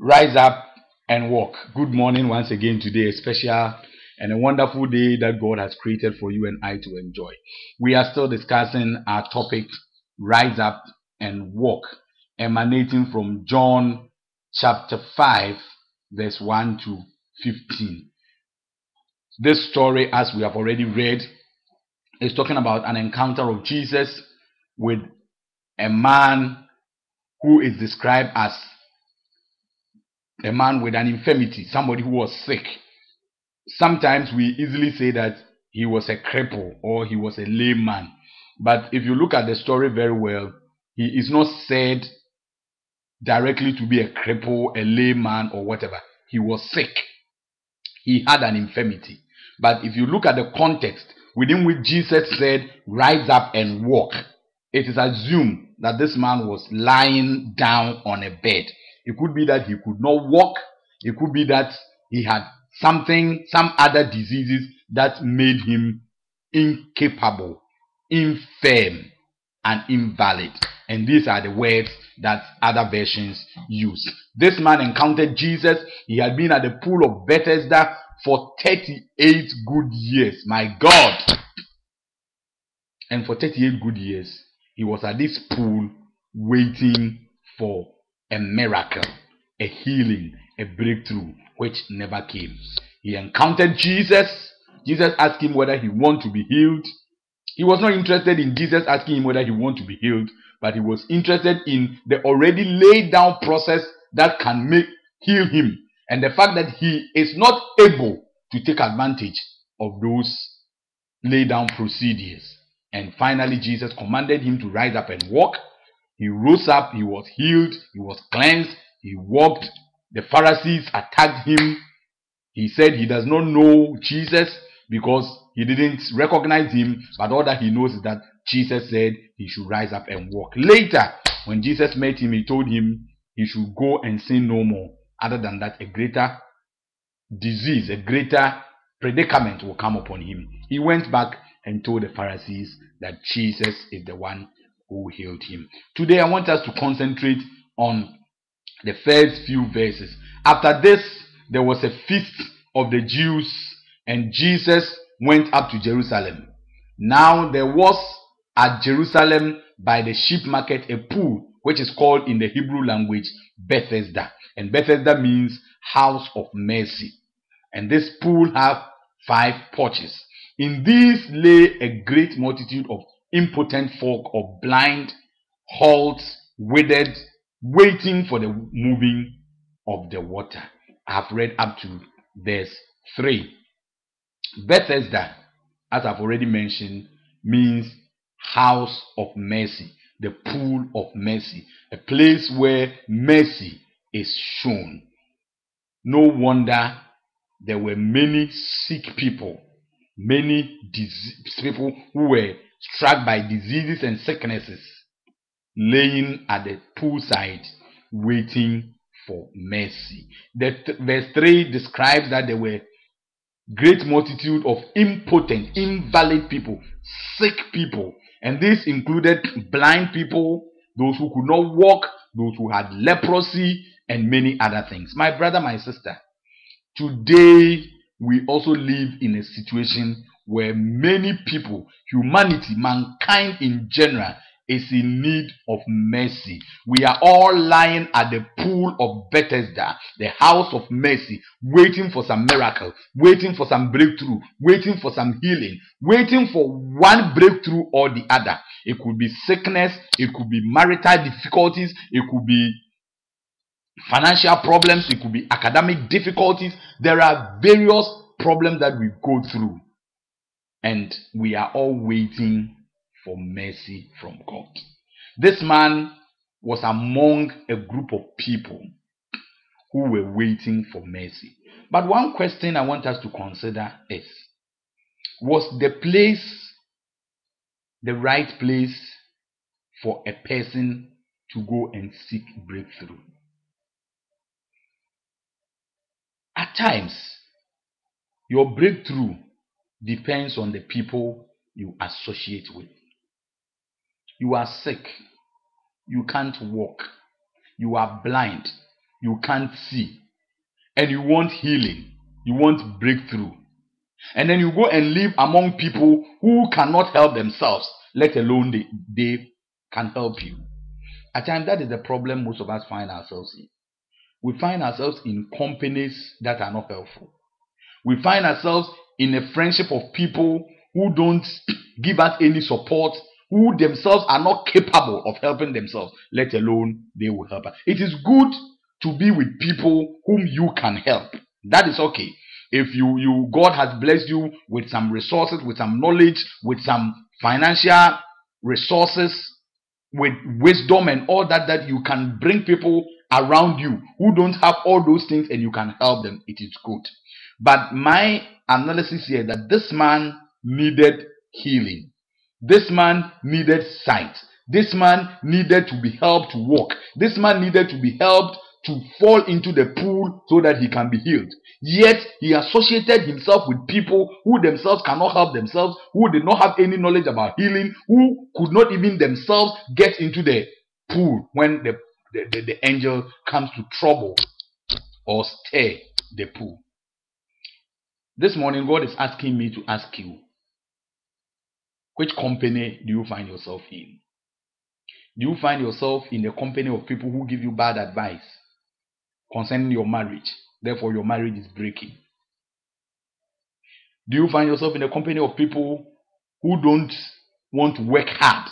Rise up and walk. Good morning once again today, a special and a wonderful day that God has created for you and I to enjoy. We are still discussing our topic, rise up and walk, emanating from John chapter 5, verse 1 to 15. This story, as we have already read, is talking about an encounter of Jesus with a man who is described as a man with an infirmity, somebody who was sick. Sometimes we easily say that he was a cripple or he was a lame man. But if you look at the story very well, he is not said directly to be a cripple, a lame man, or whatever. He was sick. He had an infirmity. But if you look at the context within which Jesus said, rise up and walk, it is assumed that this man was lying down on a bed. It could be that he could not walk. It could be that he had some other diseases that made him incapable, infirm, and invalid. And these are the words that other versions use. This man encountered Jesus. He had been at the pool of Bethesda for 38 good years. My God! And for 38 good years, he was at this pool waiting for a miracle, a healing, a breakthrough, which never came. He encountered Jesus. Jesus asked him whether he wanted to be healed. He was not interested in Jesus asking him whether he wanted to be healed, but he was interested in the already laid down process that can heal him, and the fact that he is not able to take advantage of those laid down procedures. And finally, Jesus commanded him to rise up and walk. He rose up, he was healed, he was cleansed, he walked. The Pharisees attacked him. He said he does not know Jesus because he didn't recognize him, but all that he knows is that Jesus said he should rise up and walk. Later, when Jesus met him, he told him he should go and sin no more. Other than that, a greater disease, a greater predicament will come upon him. He went back and told the Pharisees that Jesus is the one who healed him. Today I want us to concentrate on the first few verses. After this, there was a feast of the Jews, and Jesus went up to Jerusalem. Now there was at Jerusalem by the sheep market a pool, which is called in the Hebrew language Bethesda. And Bethesda means house of mercy. And this pool had 5 porches. In these lay a great multitude of impotent folk, of blind, halt, withered, waiting for the moving of the water. I have read up to verse 3. Bethesda, as I've already mentioned, means house of mercy, the pool of mercy, a place where mercy is shown. No wonder there were many sick people, many people who were struck by diseases and sicknesses, laying at the poolside waiting for mercy. Verse 3 describes that there were great multitude of impotent, invalid people, sick people, and this included blind people, those who could not walk, those who had leprosy, and many other things. My brother, my sister, today we also live in a situation where many people, humanity, mankind in general, is in need of mercy. We are all lying at the pool of Bethesda, the house of mercy, waiting for some miracle, waiting for some breakthrough, waiting for some healing, waiting for one breakthrough or the other. It could be sickness, it could be marital difficulties, it could be financial problems, it could be academic difficulties. There are various problems that we go through, and we are all waiting for mercy from God. This man was among a group of people who were waiting for mercy. But one question I want us to consider is, was the place the right place for a person to go and seek breakthrough? At times, your breakthrough depends on the people you associate with. You are sick. You can't walk. You are blind. you can't see, and you want healing, you want breakthrough, and then you go and live among people who cannot help themselves, let alone they can help you. At times, that is the problem most of us find ourselves in. We find ourselves in companies that are not helpful. We find ourselves in a friendship of people who don't give us any support, who themselves are not capable of helping themselves, let alone they will help us. It is good to be with people whom you can help. That is okay. If God has blessed you with some resources, with some knowledge, with some financial resources, with wisdom and all that you can bring people around you who don't have all those things and you can help them, it is good. But my analysis here that this man needed healing. This man needed sight. This man needed to be helped to walk. This man needed to be helped to fall into the pool so that he can be healed. Yet he associated himself with people who themselves cannot help themselves, who did not have any knowledge about healing, who could not even themselves get into the pool when the angel comes to trouble or stir the pool. This morning, God is asking me to ask you, which company do you find yourself in? Do you find yourself in the company of people who give you bad advice concerning your marriage? Therefore, your marriage is breaking. Do you find yourself in the company of people who don't want to work hard?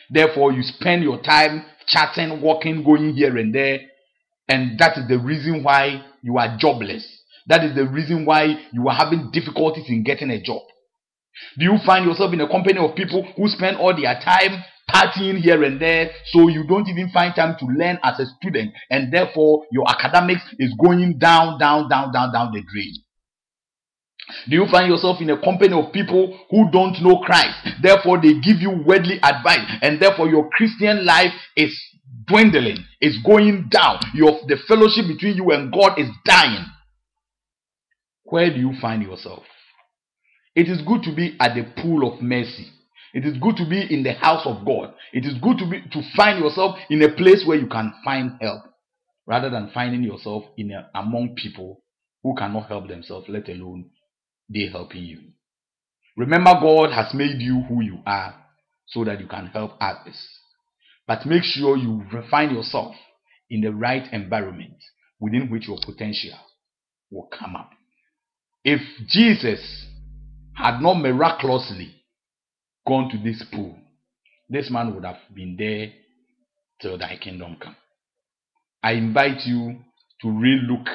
Therefore, you spend your time chatting, walking, going here and there, and that is the reason why you are jobless. That is the reason why you are having difficulties in getting a job. Do you find yourself in a company of people who spend all their time partying here and there, so you don't even find time to learn as a student, and therefore your academics is going down the drain? Do you find yourself in a company of people who don't know Christ, therefore they give you worldly advice, and therefore your Christian life is dwindling, is going down, the fellowship between you and God is dying? Where do you find yourself? It is good to be at the pool of mercy. It is good to be in the house of God. It is good to find yourself in a place where you can find help, rather than finding yourself among people who cannot help themselves, let alone they helping you. Remember, God has made you who you are so that you can help others. But make sure you find yourself in the right environment within which your potential will come up. If Jesus had not miraculously gone to this pool, this man would have been there till thy kingdom come. I invite you to relook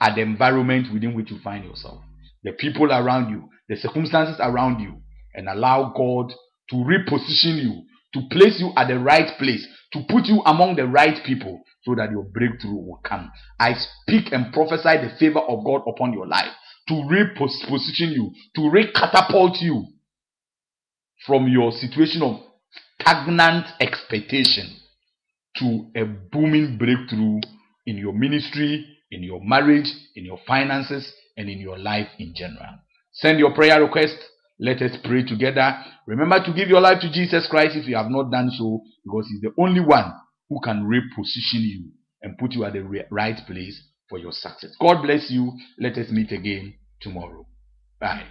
at the environment within which you find yourself, the people around you, the circumstances around you, and allow God to reposition you, to place you at the right place, to put you among the right people so that your breakthrough will come. I speak and prophesy the favor of God upon your life, to reposition you, to recatapult you from your situation of stagnant expectation to a booming breakthrough in your ministry, in your marriage, in your finances, and in your life in general. Send your prayer request. Let us pray together. Remember to give your life to Jesus Christ if you have not done so, because He's the only one who can reposition you and put you at the right place for your success. God bless you. Let us meet again tomorrow. Bye.